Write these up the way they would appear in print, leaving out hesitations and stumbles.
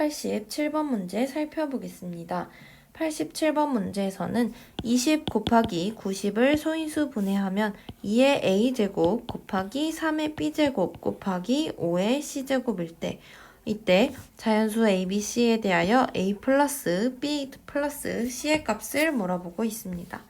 87번 문제 살펴보겠습니다. 87번 문제에서는 20 곱하기 90을 소인수 분해하면 2의 a제곱 곱하기 3의 b제곱 곱하기 5의 c제곱일 때 이때 자연수 ABC에 대하여 a 플러스 b 플러스 c의 값을 몰아보고 있습니다.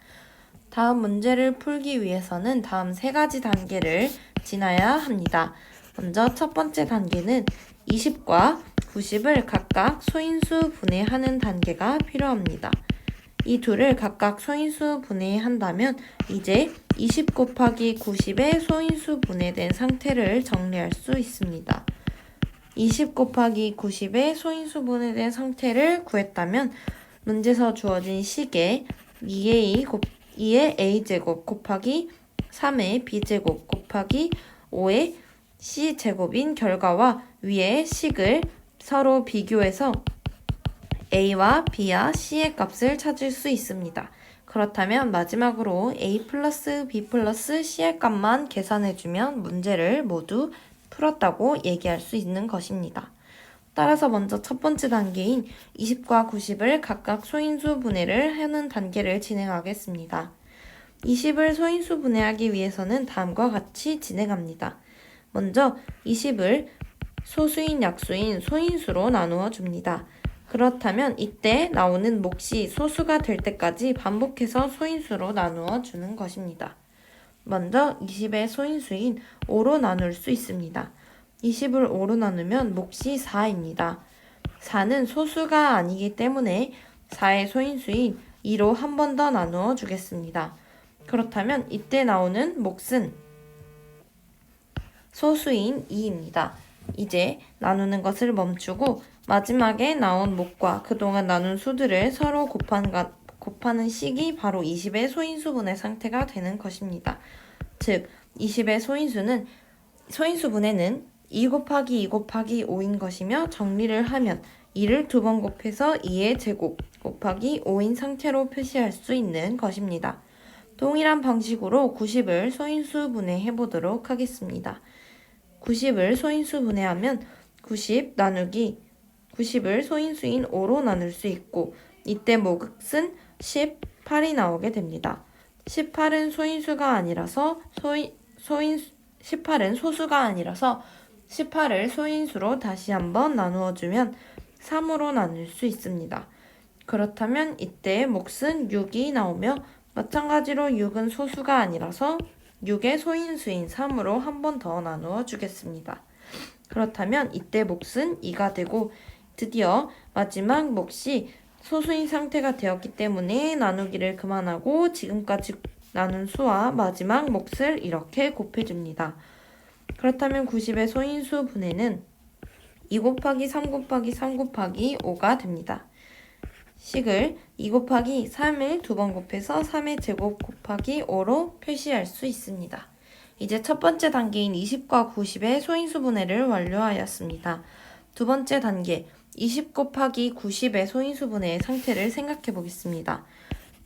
다음 문제를 풀기 위해서는 다음 세 가지 단계를 지나야 합니다. 먼저 첫 번째 단계는 20과 90을 각각 소인수 분해하는 단계가 필요합니다. 이 둘을 각각 소인수 분해한다면 이제 20 곱하기 90의 소인수 분해된 상태를 정리할 수 있습니다. 20 곱하기 90의 소인수 분해된 상태를 구했다면 문제에서 주어진 식에 2의 a제곱 곱하기 3의 b제곱 곱하기 5의 c제곱인 결과와 위의 식을 서로 비교해서 a와 b와 c의 값을 찾을 수 있습니다. 그렇다면 마지막으로 a 플러스 b 플러스 c의 값만 계산해주면 문제를 모두 풀었다고 얘기할 수 있는 것입니다. 따라서 먼저 첫 번째 단계인 20과 90을 각각 소인수 분해를 하는 단계를 진행하겠습니다. 20을 소인수 분해하기 위해서는 다음과 같이 진행합니다. 먼저 20을 소수인 약수인 소인수로 나누어 줍니다. 그렇다면 이때 나오는 몫이 소수가 될 때까지 반복해서 소인수로 나누어 주는 것입니다. 먼저 20의 소인수인 5로 나눌 수 있습니다. 20을 5로 나누면 몫이 4입니다. 4는 소수가 아니기 때문에 4의 소인수인 2로 한 번 더 나누어 주겠습니다. 그렇다면 이때 나오는 몫은 소수인 2입니다. 이제 나누는 것을 멈추고 마지막에 나온 몫과 그동안 나눈 수들을 서로 곱하는 식이 바로 20의 소인수분해 상태가 되는 것입니다. 즉 20의 소인수 분해는 2 곱하기 2 곱하기 5인 것이며 정리를 하면 2를 두 번 곱해서 2의 제곱 곱하기 5인 상태로 표시할 수 있는 것입니다. 동일한 방식으로 90을 소인수 분해해 보도록 하겠습니다. 90을 소인수 분해하면 90 나누기 90을 소인수인 5로 나눌 수 있고 이때 몫은 18이 나오게 됩니다. 18은 소인수가 아니라서 18은 소수가 아니라서 18을 소인수로 다시 한번 나누어 주면 3으로 나눌 수 있습니다. 그렇다면 이때 몫은 6이 나오며 마찬가지로 6은 소수가 아니라서 6의 소인수인 3으로 한 번 더 나누어 주겠습니다. 그렇다면 이때 몫은 2가 되고 드디어 마지막 몫이 소수인 상태가 되었기 때문에 나누기를 그만하고 지금까지 나눈 수와 마지막 몫을 이렇게 곱해줍니다. 그렇다면 90의 소인수 분해는 2 곱하기 3 곱하기 3 곱하기 5가 됩니다. 식을 2 곱하기 3을 두 번 곱해서 3의 제곱 곱하기 5로 표시할 수 있습니다. 이제 첫 번째 단계인 20과 90의 소인수 분해를 완료하였습니다. 두 번째 단계 20 곱하기 90의 소인수 분해의 상태를 생각해 보겠습니다.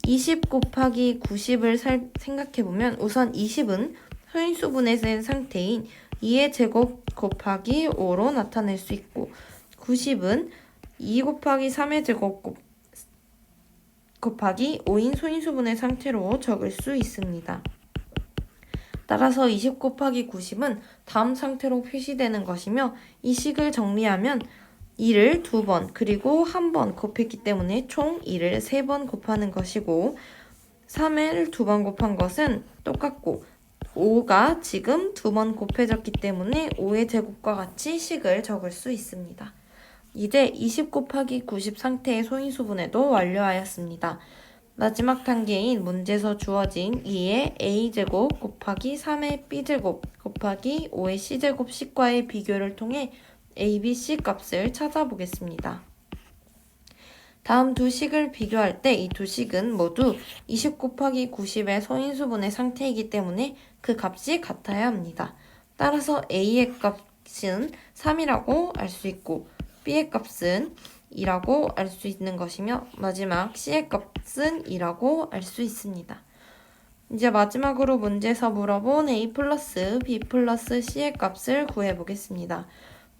20 곱하기 90을 생각해보면 우선 20은 소인수 분해된 상태인 2의 제곱 곱하기 5로 나타낼 수 있고 90은 2 곱하기 3의 제곱 곱하기 5인 소인수분해 상태로 적을 수 있습니다. 따라서 20 곱하기 90은 다음 상태로 표시되는 것이며 이 식을 정리하면 2를 두 번 그리고 한 번 곱했기 때문에 총 2를 3번 곱하는 것이고 3을 두 번 곱한 것은 똑같고 5가 지금 두 번 곱해졌기 때문에 5의 제곱과 같이 식을 적을 수 있습니다. 이제 20 곱하기 90 상태의 소인수분해도 완료하였습니다. 마지막 단계인 문제에서 주어진 2의 a제곱 곱하기 3의 b제곱 곱하기 5의 c제곱 식과의 비교를 통해 a, b, c 값을 찾아보겠습니다. 다음 두 식을 비교할 때 이 두 식은 모두 20 곱하기 90의 소인수분해 상태이기 때문에 그 값이 같아야 합니다. 따라서 a의 값은 3이라고 알 수 있고 b의 값은 2라고 알 수 있는 것이며 마지막 c의 값은 2라고 알 수 있습니다. 이제 마지막으로 문제에서 물어본 a 플러스 b 플러스 c의 값을 구해보겠습니다.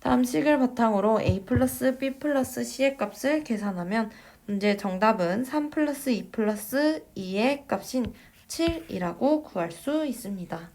다음 식을 바탕으로 a 플러스 b 플러스 c의 값을 계산하면 문제 정답은 3 플러스 2 플러스 2의 값인 7이라고 구할 수 있습니다.